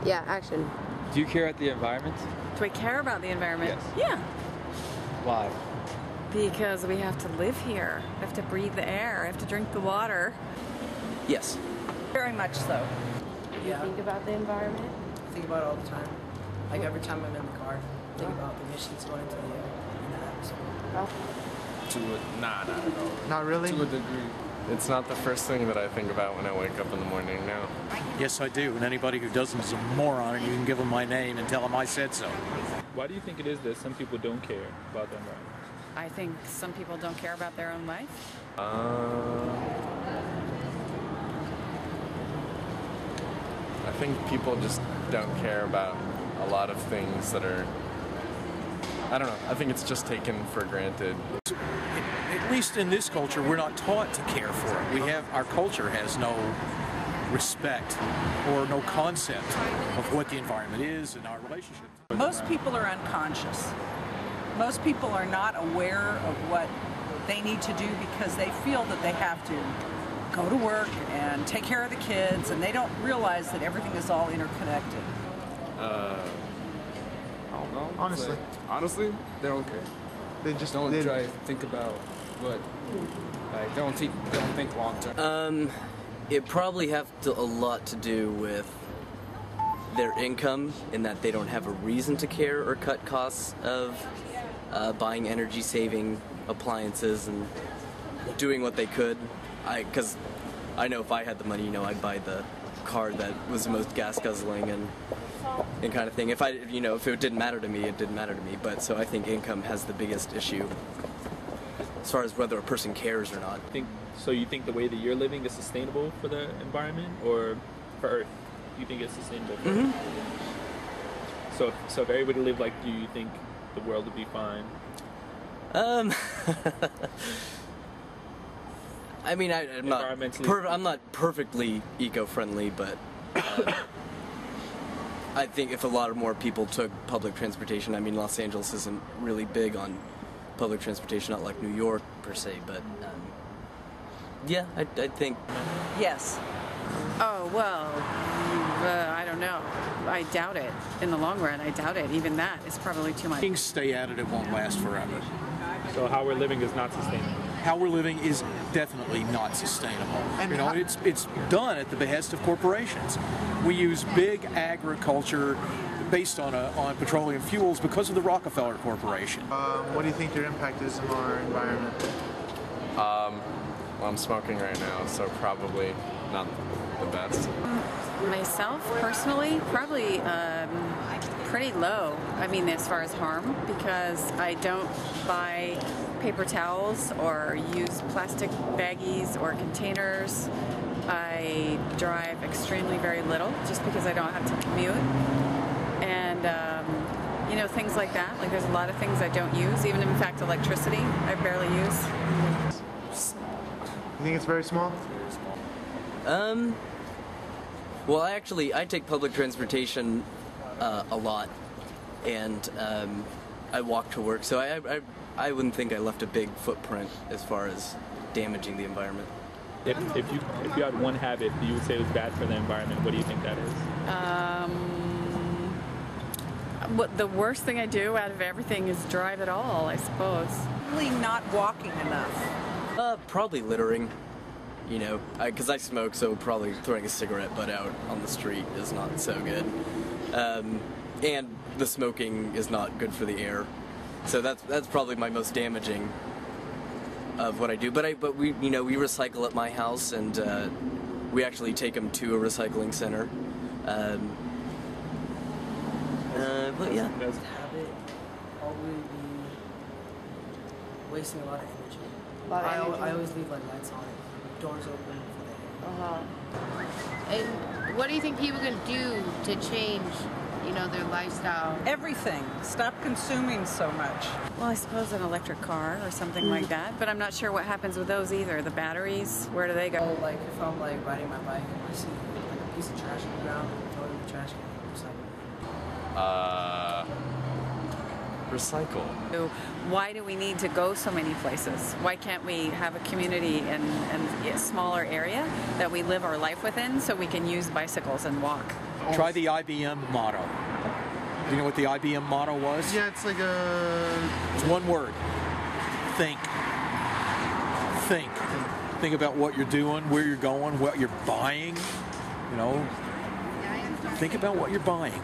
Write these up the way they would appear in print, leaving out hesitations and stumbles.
Yeah, action. Do you care about the environment? Do I care about the environment? Yes. Yeah. Why? Because we have to live here. I have to breathe the air. I have to drink the water. Yes. Very much so. You think about the environment? I think about it all the time. Like every time I'm in the car, I think about the emissions going into the air and the atmosphere. Nah, not at all. Not really? To a degree. It's not the first thing that I think about when I wake up in the morning now. Yes, I do. And anybody who doesn't is a moron, and you can give them my name and tell them I said so. Why do you think it is that some people don't care about the environment? I think some people don't care about their own life. I think people just don't care about a lot of things that are, I don't know, I think it's just taken for granted. At least in this culture, we're not taught to care for it. Our culture has no respect or no concept of what the environment is and our relationship. Most people are unconscious. Most people are not aware of what they need to do because they feel that they have to go to work and take care of the kids, and they don't realize that everything is all interconnected. I don't know. Honestly, They don't care. they just Don't try to think about what, like, they don't think long term. It probably have a lot to do with their income, in that they don't have a reason to care or cut costs of buying energy-saving appliances and doing what they could. Because I know if I had the money, I'd buy the car that was the most gas-guzzling and kind of thing. If it didn't matter to me, it didn't matter to me. But so I think income has the biggest issue as far as whether a person cares or not. So you think the way that you're living is sustainable for the environment, or for Earth? You think it's sustainable for Earth? So if everybody lived like you think the world would be fine? I mean, I'm not perfectly eco-friendly, but I think if a lot more people took public transportation, I mean, Los Angeles isn't really big on public transportation, not like New York per se, but yeah, I think. Yes. Oh, well, I don't know. I doubt it. In the long run, I doubt it. Even that is probably too much. Things stay at it, it won't last forever. So how we're living is not sustainable. How we're living is definitely not sustainable. And it's done at the behest of corporations. We use big agriculture based on petroleum fuels because of the Rockefeller Corporation. What do you think your impact is on our environment? Well, I'm smoking right now, so probably not the best. Myself, personally, probably pretty low. I mean, as far as harm, because I don't buy paper towels or use plastic baggies or containers. I drive extremely very little just because I don't have to commute. And, things like that. Like, there's a lot of things I don't use. Even, in fact, electricity, I barely use. You think it's very small? Well, I take public transportation a lot, and I walk to work, so I wouldn't think I left a big footprint as far as damaging the environment. If you had one habit that you would say was bad for the environment, what do you think that is? What the worst thing I do out of everything is drive at all, I suppose. Probably not walking enough. Probably littering. Because I smoke, so probably throwing a cigarette butt out on the street is not so good. And the smoking is not good for the air. So that's probably my most damaging of what I do. But we recycle at my house, and we actually take them to a recycling center. But yeah. Habit probably be wasting a lot of energy. I always leave like lights on, doors open for the air. And what do you think people can do to change, their lifestyle? Everything. Stop consuming so much. Well, I suppose an electric car or something like that, but I'm not sure what happens with those either. The batteries, where do they go? So, like, if I'm riding my bike and I see like a piece of trash on the ground, I throw it in the trash can and recycle it. Recycle. So why do we need to go so many places? Why can't we have a community in a smaller area that we live our life within, so we can use bicycles and walk? Try the IBM motto. Do you know what the IBM motto was? Yeah, it's like It's one word. Think. Think. Think about what you're doing, where you're going, what you're buying. You know, think about what you're buying.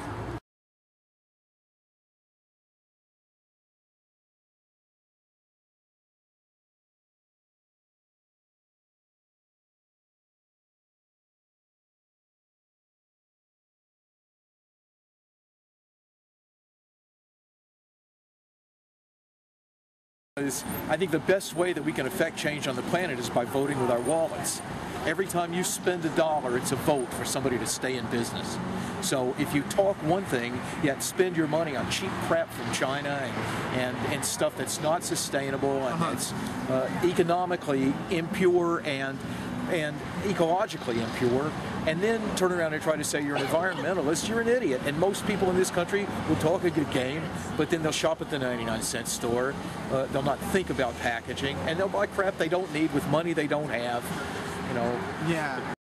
I think the best way that we can affect change on the planet is by voting with our wallets. Every time you spend $1, it's a vote for somebody to stay in business. So if you talk one thing, yet spend your money on cheap crap from China and stuff that's not sustainable and it's economically impure and ecologically impure, and then turn around and try to say you're an environmentalist, you're an idiot. And most people in this country will talk a good game, but then they'll shop at the 99-cent store, they'll not think about packaging, and they'll buy crap they don't need with money they don't have. You know. Yeah.